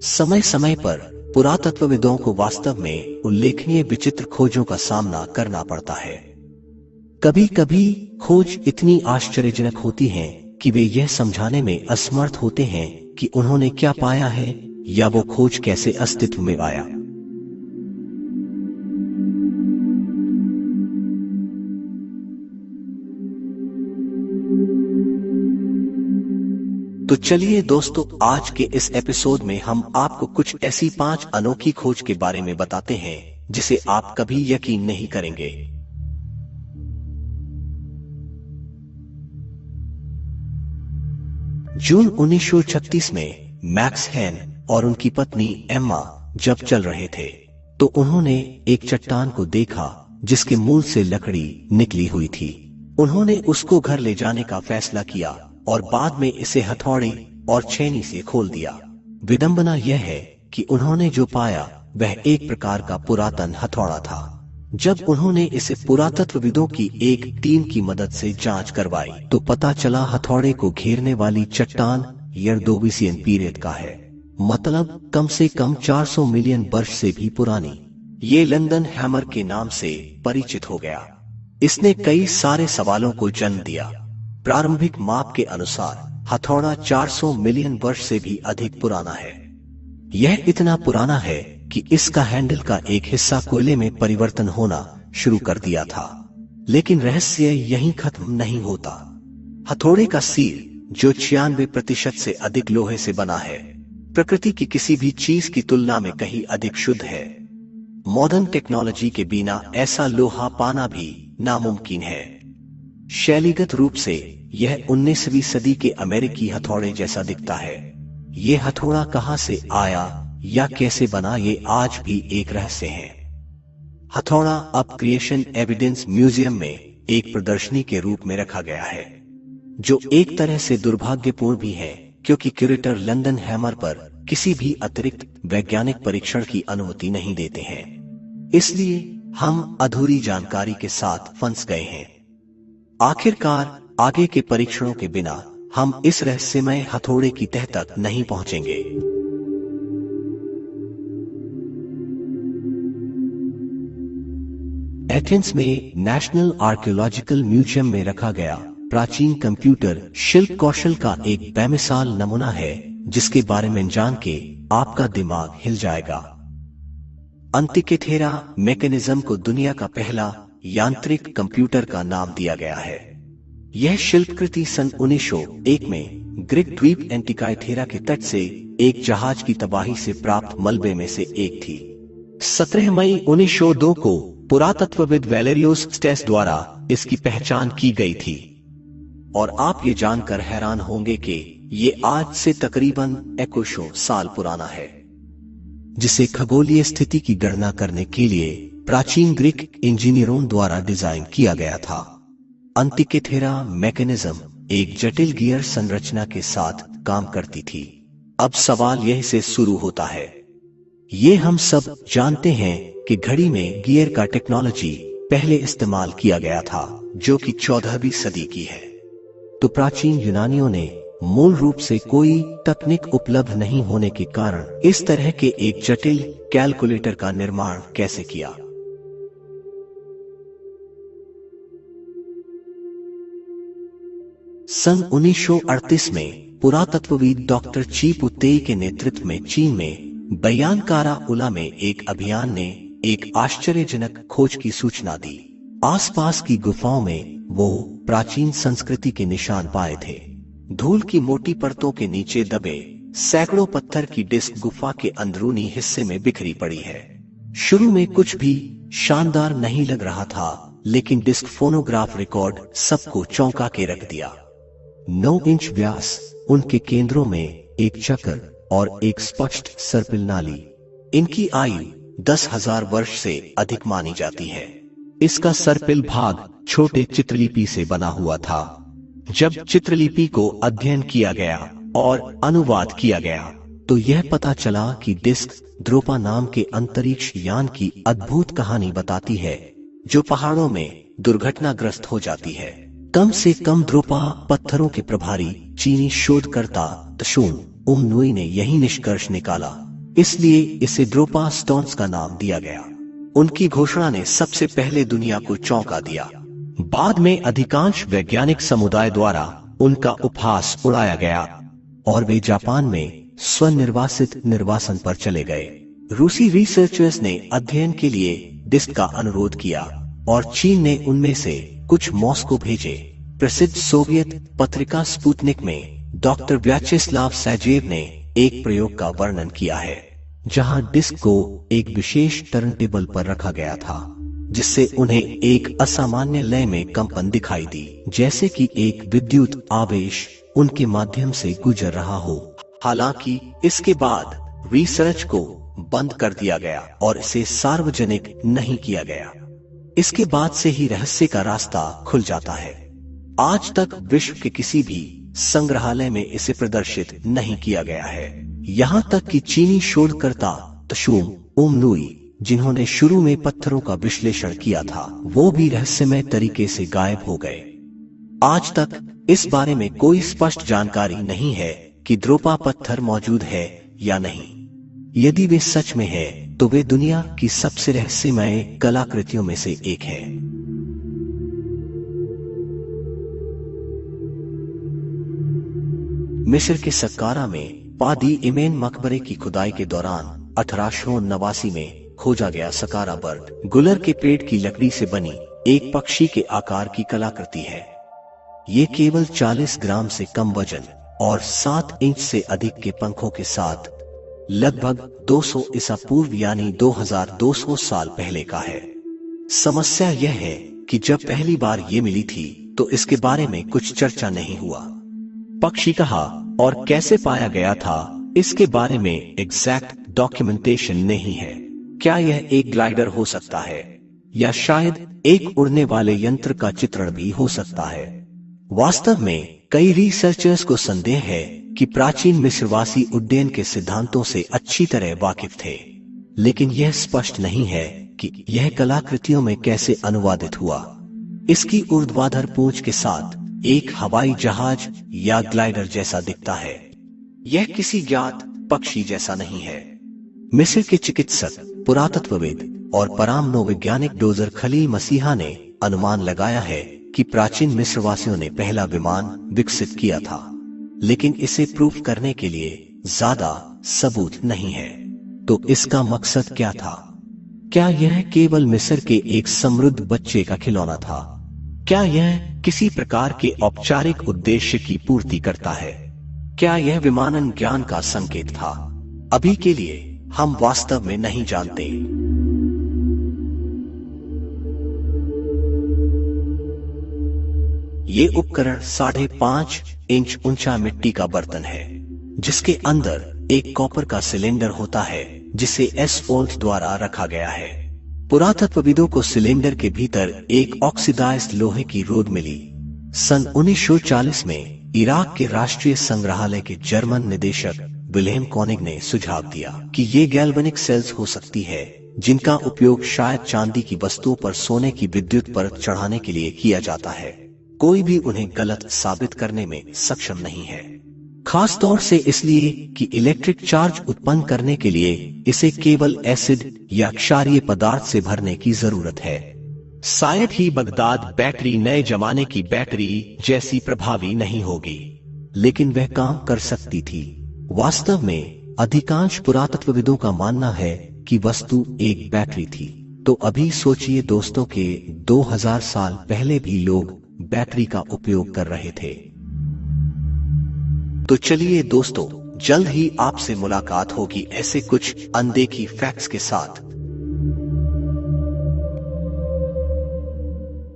समय समय पर पुरातत्वविदों को वास्तव में उल्लेखनीय विचित्र खोजों का सामना करना पड़ता है। कभी कभी खोज इतनी आश्चर्यजनक होती हैं कि वे यह समझाने में असमर्थ होते हैं कि उन्होंने क्या पाया है या वो खोज कैसे अस्तित्व में आया। तो चलिए दोस्तों, आज के इस एपिसोड में हम आपको कुछ ऐसी 5 अनोखी खोज के बारे में बताते हैं जिसे आप कभी यकीन नहीं करेंगे। जून 1936 में मैक्स हेन और उनकी पत्नी एम्मा जब चल रहे थे तो उन्होंने एक चट्टान को देखा जिसके मूल से लकड़ी निकली हुई थी। उन्होंने उसको घर ले जाने का फैसला किया और बाद में इसे हथौड़े और छेनी से खोल दिया। विडंबना यह है कि उन्होंने जो पाया वह एक प्रकार का पुरातन हथौड़ा था। जब उन्होंने इसे पुरातत्वविदों की एक टीम की मदद से जांच करवाई तो पता चला हथौड़े को घेरने वाली चट्टान यर्दोविसियन पीरियड का है, मतलब कम से कम 400 मिलियन वर्ष से भी पुरानी। ये लंदन हैमर के नाम से परिचित हो गया। इसने कई सारे सवालों को जन्म दिया। प्रारंभिक माप के अनुसार हथौड़ा 400 मिलियन वर्ष से भी अधिक पुराना है। यह इतना पुराना है कि इसका हैंडल का एक हिस्सा कोयले में परिवर्तन होना शुरू कर दिया था। लेकिन रहस्य यहीं खत्म नहीं होता। हथौड़े का सिर, जो 96% से अधिक लोहे से बना है, प्रकृति की किसी भी चीज की तुलना में कहीं अधिक शुद्ध है। मॉडर्न टेक्नोलॉजी के बिना ऐसा लोहा पाना भी नामुमकिन है। शैलीगत रूप से यह 19वीं सदी के अमेरिकी हथौड़े जैसा दिखता है। ये हथौड़ा कहां से आया या कैसे बना, ये आज भी एक रहस्य है। हथौड़ा अब क्रिएशन एविडेंस म्यूजियम में एक प्रदर्शनी के रूप में रखा गया है, जो एक तरह से दुर्भाग्यपूर्ण भी है क्योंकि क्यूरेटर लंदन हैमर पर किसी भी अतिरिक्त वैज्ञानिक परीक्षण की अनुमति नहीं देते हैं। इसलिए हम अधूरी जानकारी के साथ फंस गए हैं। आखिरकार आगे के परीक्षणों के बिना हम इस रहस्यमय हथौड़े की तह तक नहीं पहुंचेंगे। एथेंस में नेशनल आर्कियोलॉजिकल म्यूजियम में रखा गया प्राचीन कंप्यूटर शिल्प कौशल का एक बेमिसाल नमूना है जिसके बारे में जान के आपका दिमाग हिल जाएगा। अंतिकेथेरा मैकेनिज्म को दुनिया का पहला यांत्रिक कंप्यूटर का नाम दिया गया है। यह शिल्पकृति सन 1901 में ग्रीक द्वीप एंटिकाइथेरा के तट से एक जहाज की तबाही से प्राप्त मलबे में से एक थी। 17 मई 1902 को पुरातत्वविद वैलेरियोस स्टेस द्वारा इसकी पहचान की गई थी। और आप ये जानकर हैरान होंगे कि ये आज से तकरीबन 2100 साल पुराना है, जिसे खगोलीय स्थिति की गणना करने के लिए प्राचीन ग्रीक इंजीनियरों द्वारा डिजाइन किया गया था। अंतिकेथेरा मैकेनिज्म एक जटिल गियर संरचना के साथ काम करती थी। अब सवाल यह से शुरू होता है। ये हम सब जानते हैं कि घड़ी में गियर का टेक्नोलॉजी पहले इस्तेमाल किया गया था, जो कि 14वीं सदी की है। तो प्राचीन यूनानियों ने मूल रूप से कोई तकनीक उपलब्ध नहीं होने के कारण इस तरह के एक जटिल कैलकुलेटर का निर्माण कैसे किया? सन 1938 में पुरातत्वविद डॉक्टर ची पुतेई के नेतृत्व में चीन में बयानकारा उला में एक अभियान ने एक आश्चर्यजनक खोज की सूचना दी। आसपास की गुफाओं में वो प्राचीन संस्कृति के निशान पाए थे। धूल की मोटी परतों के नीचे दबे सैकड़ों पत्थर की डिस्क गुफा के अंदरूनी हिस्से में बिखरी पड़ी है। शुरू में कुछ भी शानदार नहीं लग रहा था, लेकिन डिस्क फोनोग्राफ रिकॉर्ड सबको चौंका के रख दिया। 9 इंच व्यास, उनके केंद्रों में एक चक्र और एक स्पष्ट सर्पिल नाली। इनकी आयु 10,000 वर्ष से अधिक मानी जाती है। इसका सर्पिल भाग छोटे चित्रलिपि से बना हुआ था। जब चित्रलिपि को अध्ययन किया गया और अनुवाद किया गया तो यह पता चला कि डिस्क ध्रुपा नाम के अंतरिक्ष यान की अद्भुत कहानी बताती है, जो पहाड़ों में दुर्घटनाग्रस्त हो जाती है। कम से कम ध्रुपा पत्थरों के प्रभारी चीनी शोधकर्ता त्सुन उमनुई ने यही निष्कर्ष निकाला इसलिए इसे ड्रोपा स्टोन्स का नाम दिया गया। उनकी घोषणा ने सबसे पहले दुनिया को चौंका दिया। बाद में अधिकांश वैज्ञानिक समुदाय द्वारा उनका उपहास उड़ाया गया और वे जापान में स्वनिर्वासित निर्वासन पर चले गए। रूसी रिसर्चर्स ने अध्ययन के लिए डिस्क का अनुरोध किया और चीन ने उनमें से कुछ मॉस्को भेजे। प्रसिद्ध सोवियत पत्रिका स्पुतनिक में डॉक्टर व्याचेस्लाव साजेव ने एक प्रयोग का वर्णन किया है, जहां डिस्क को एक विशेष टर्नटेबल पर रखा गया था, जिससे उन्हें एक असामान्य लय में कंपन दिखाई दी, जैसे कि एक विद्युत आवेश उनके माध्यम से गुजर रहा हो। हालांकि इसके बाद रिसर्च को बंद कर दिया गया और इसे सार्वजनिक नहीं किया गया। इसके बाद से ही रहस्य का रास्ता खुल जाता है। आज तक विश्व के किसी भी संग्रहालय में इसे प्रदर्शित नहीं किया गया है। यहाँ तक कि चीनी शोधकर्ता तशुम ओमनुई, जिन्होंने शुरू में पत्थरों का विश्लेषण किया था, वो भी रहस्यमय तरीके से गायब हो गए। आज तक इस बारे में कोई स्पष्ट जानकारी नहीं है कि ड्रोपा पत्थर मौजूद है या नहीं। यदि वे सच में है तो वे दुनिया की सबसे रहस्यमय कलाकृतियों में से एक है। मिस्र के सक्कारा में पादी इमेन मकबरे की खुदाई के दौरान 1889 में खोजा गया सक्कारा बर्ड गुलर के पेड़ की लकड़ी से बनी एक पक्षी के आकार की कलाकृति है। ये केवल 40 ग्राम से कम वजन और 7 इंच से अधिक के पंखों के साथ लगभग 200 ईसा पूर्व यानी 2200 साल पहले का है। समस्या यह है कि जब पहली बार ये मिली थी तो इसके बारे में कुछ चर्चा नहीं हुआ। पक्षी कहाँ और कैसे पाया गया था, इसके बारे में एग्जैक्ट डॉक्यूमेंटेशन नहीं है। क्या यह एक ग्लाइडर हो सकता है या शायद एक उड़ने वाले यंत्र का चित्रण भी हो सकता है? वास्तव में कई रिसर्चर्स को संदेह है कि प्राचीन मिस्रवासी उड्डयन के सिद्धांतों से अच्छी तरह वाकिफ थे, लेकिन यह स्पष्ट नहीं है कि यह कलाकृतियों में कैसे अनुवादित हुआ। इसकी ऊर्ध्वाधर पूंछ के साथ एक हवाई जहाज या ग्लाइडर जैसा दिखता है। यह किसी ज्ञात पक्षी जैसा नहीं है। मिस्र के चिकित्सक, पुरातत्वविद और परामनोवैज्ञानिक डोजर खलील मसीहा ने अनुमान लगाया है कि प्राचीन मिस्रवासियों ने पहला विमान विकसित किया था, लेकिन इसे प्रूफ करने के लिए ज्यादा सबूत नहीं है। तो इसका मकसद क्या था? क्या यह केवल मिस्र के एक समृद्ध बच्चे का खिलौना था? क्या यह किसी प्रकार के औपचारिक उद्देश्य की पूर्ति करता है? क्या यह विमानन ज्ञान का संकेत था? अभी के लिए हम वास्तव में नहीं जानते। ये उपकरण 5.5 इंच ऊंचा मिट्टी का बर्तन है, जिसके अंदर एक कॉपर का सिलेंडर होता है जिसे एसफोल्ट द्वारा रखा गया है। पुरातत्वविदों को सिलेंडर के भीतर एक ऑक्सीडाइज्ड लोहे की रोड मिली। सन 1940 में इराक के राष्ट्रीय संग्रहालय के जर्मन निदेशक विल्हेम कोनिग ने सुझाव दिया कि ये गैल्वेनिक सेल्स हो सकती है, जिनका उपयोग शायद चांदी की वस्तुओं पर सोने की विद्युत परत चढ़ाने के लिए किया जाता है। कोई भी उन्हें गलत साबित करने में सक्षम नहीं है, खास तौर से इसलिए कि इलेक्ट्रिक चार्ज उत्पन्न करने के लिए इसे केवल एसिड या क्षारीय पदार्थ से भरने की जरूरत है। शायद ही बगदाद बैटरी नए जमाने की बैटरी जैसी प्रभावी नहीं होगी, लेकिन वह काम कर सकती थी। वास्तव में अधिकांश पुरातत्वविदों का मानना है कि वस्तु एक बैटरी थी। तो अभी सोचिए दोस्तों के 2000 साल पहले भी लोग बैटरी का उपयोग कर रहे थे। तो चलिए दोस्तों, जल्द ही आपसे मुलाकात होगी ऐसे कुछ अनदेखी फैक्ट्स के साथ।